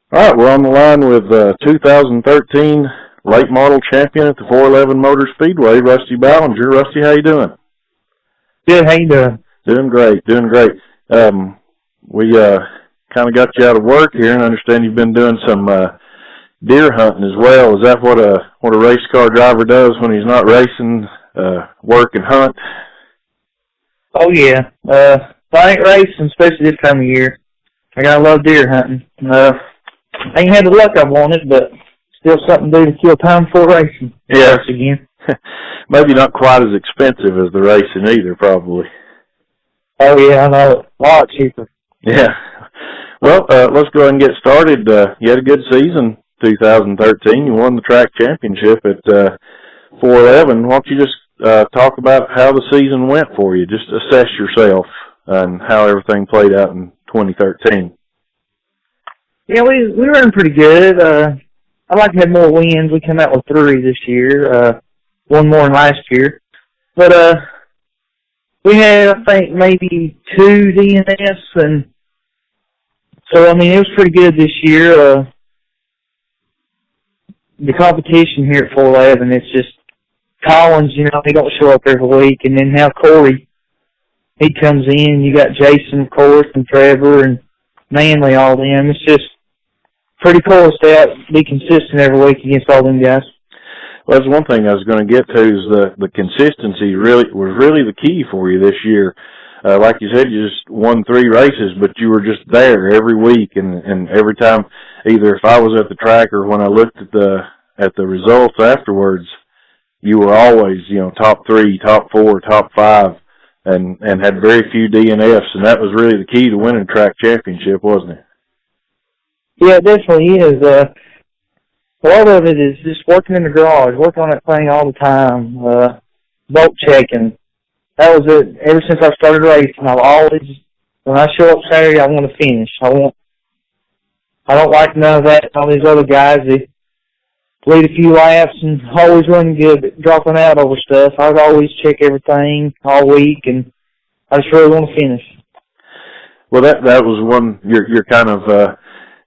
All right, we're on the line with 2013 late model champion at the 411 Motor Speedway, Rusty Ballenger. Rusty, how you doing? Good. How you doing? Doing great, doing great. We kind of got you out of work here, and I understand you've been doing some deer hunting as well. Is that what a race car driver does when he's not racing? Work and hunt? Oh yeah. I ain't racing, especially this time of year. I love deer hunting. I ain't had the luck I wanted, but still something to do to kill time before racing. Yeah. Again. Maybe not quite as expensive as the racing either, probably. Oh yeah, I know. A lot cheaper. Yeah. Well, let's go ahead and get started. You had a good season, 2013. You won the track championship at 411. Why don't you just talk about how the season went for you? Just assess yourself and how everything played out in 2013. Yeah, we ran pretty good. I'd like to have more wins. We came out with 3 this year. One more than last year. But we had, I think, maybe 2 DNFs, and so, I mean, it was pretty good this year. The competition here at 411, it's just Collins, he don't show up every week, and then now Corey, he comes in. You got Jason, of course, and Trevor, and Manley, all them. It's just pretty cool to stay out, be consistent every week against all them guys. Well, that's one thing I was going to get to is the consistency was really the key for you this year. Like you said, you just won 3 races, but you were just there every week, and every time, either if I was at the track or when I looked at the results afterwards, you were always, top 3, top 4, top 5, and had very few DNFs, and that was really the key to winning a track championship, wasn't it? Yeah, it definitely is. A lot of it is just working in the garage, working on that thing all the time, bolt checking. That was it. Ever since I started racing, I've always, when I show up Saturday, I want to finish. I don't like none of that. All these other guys, they lead a few laps and always running good, but dropping out over stuff. I would always check everything all week, and I just really want to finish. Well, that was one, you're kind of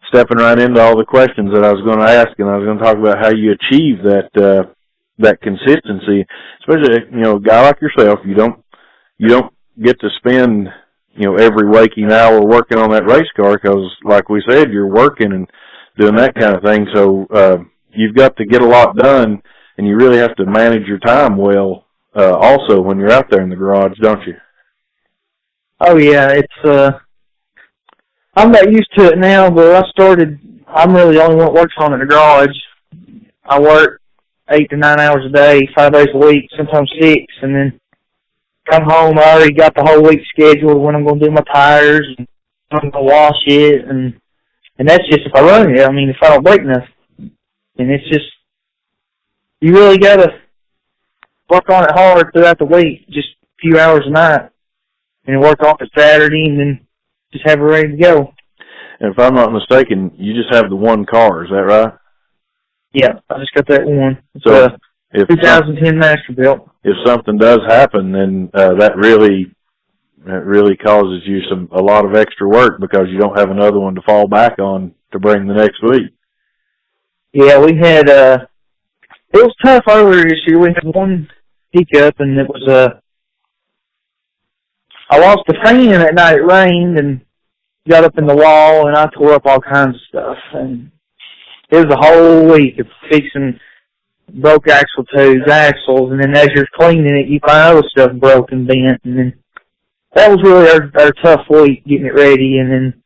stepping right into all the questions that I was going to ask, and I was going to talk about how you achieve that consistency, especially, a guy like yourself. You don't get to spend, every waking hour working on that race car because, like we said, you're working and doing that kind of thing. So you've got to get a lot done, and you really have to manage your time well also when you're out there in the garage, don't you? Oh, yeah. I'm not used to it now, but I'm really the only one that works on it in the garage. I work 8 to 9 hours a day, 5 days a week, sometimes 6, and then come home. I already got the whole week scheduled when I'm going to do my tires, and I'm going to wash it, and that's just if I run it. I mean, if I don't break nothing. And it's just, you really got to work on it hard throughout the week, just a few hours a night, and work off it Saturday, and then just have it ready to go. And if I'm not mistaken, you just have the one car, is that right? Yeah, I just got that one. It's so a 2010 Masterbuilt. If something does happen, then that really causes you a lot of extra work because you don't have another one to fall back on to bring the next week. Yeah, we had it was tough earlier this year. We had one hiccup, and it was I lost the fan that night. It rained and got up in the wall, and I tore up all kinds of stuff. And it was a whole week of fixing broke axle tubes, axles, and then as you're cleaning it, you find other stuff broken, bent, and then that was really our tough week, getting it ready, and then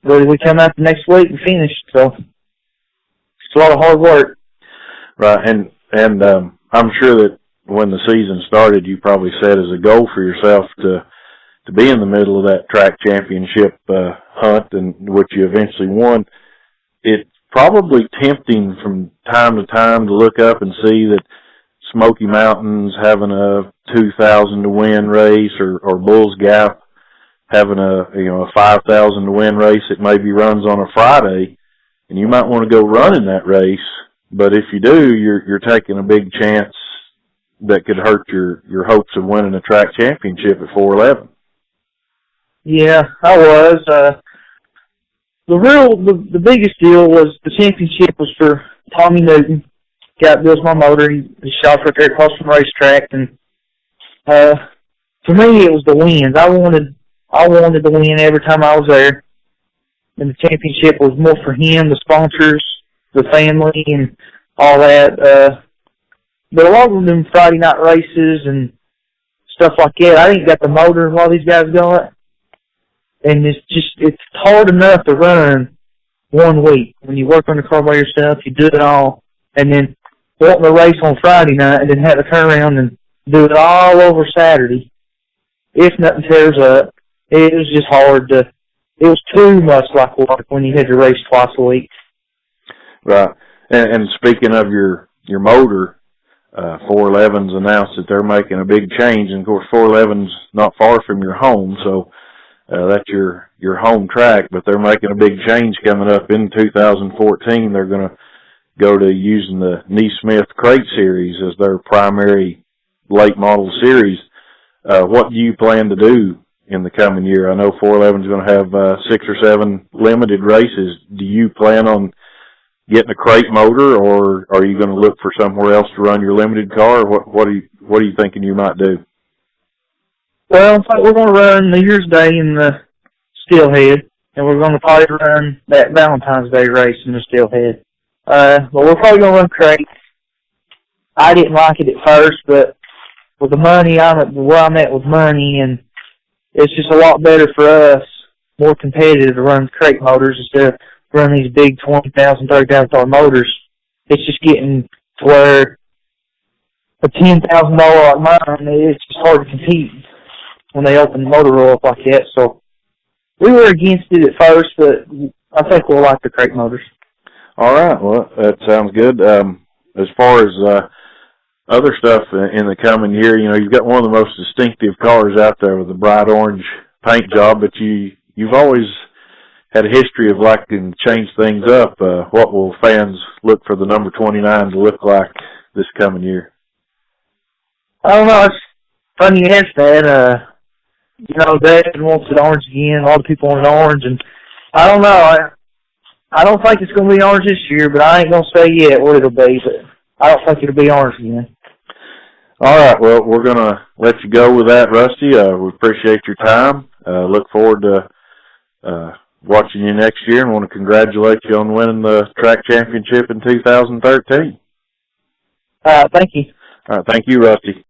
really we come out the next week and finished. So it's a lot of hard work. Right, and I'm sure that when the season started, you probably set as a goal for yourself to be in the middle of that track championship hunt, and which you eventually won. It's probably tempting from time to time to look up and see that Smoky Mountain's having a 2,000 to win race, or Bulls Gap having a 5,000 to win race that maybe runs on a Friday, and you might want to go run in that race. But if you do, you're taking a big chance that could hurt your hopes of winning a track championship at 411. Yeah, I was. the biggest deal was the championship was for Tommy Newton. Got built my motor. He shot right there across from the racetrack, and for me it was the wins. I wanted to win every time I was there, and the championship was more for him, the sponsors, the family, and all that. But a lot of them Friday night races and stuff like that, I ain't got the motor while these guys got. And it's hard enough to run 1 week. When you work on the car by yourself, you do it all. And then wanting to race on Friday night and then have to turn around and do it all over Saturday. If nothing tears up, it was just hard to, it was too much like work when you had to race twice a week. Right. And speaking of your motor, 411's announced that they're making a big change, and of course 411's not far from your home, so that's your home track, but they're making a big change coming up in 2014. They're going to go to using the Neesmith Crate Series as their primary late model series. What do you plan to do in the coming year? I know 411's going to have 6 or 7 limited races. Do you plan on getting a crate motor, or are you going to look for somewhere else to run your limited car? Or what are you thinking you might do? Well, in fact, we're going to run New Year's Day in the Steelhead, and we're going to probably run that Valentine's Day race in the Steelhead. But we're probably going to run crate. I didn't like it at first, but with the money, where I'm at with money, and it's just a lot better for us, more competitive to run crate motors instead of run these big $20,000, $30,000 motors. It's just getting to where a $10,000 like mine, it's just hard to compete when they open the motor roll up like that. So we were against it at first, but I think we'll like the crate motors. All right. Well, that sounds good. As far as other stuff in the coming year, you know, you've got one of the most distinctive cars out there with a bright orange paint job, but you've always had a history of liking to change things up. What will fans look for the number 29 to look like this coming year? I don't know. It's funny you ask that. You know, Dad wants it orange again. A lot of people want it orange, and I don't know. I don't think it's going to be orange this year, but I ain't going to say yet what it'll be. But I don't think it'll be orange again. All right. Well, we're going to let you go with that, Rusty. We appreciate your time. Look forward to watching you next year, and want to congratulate you on winning the track championship in 2013. Thank you. All right. Thank you, Rusty.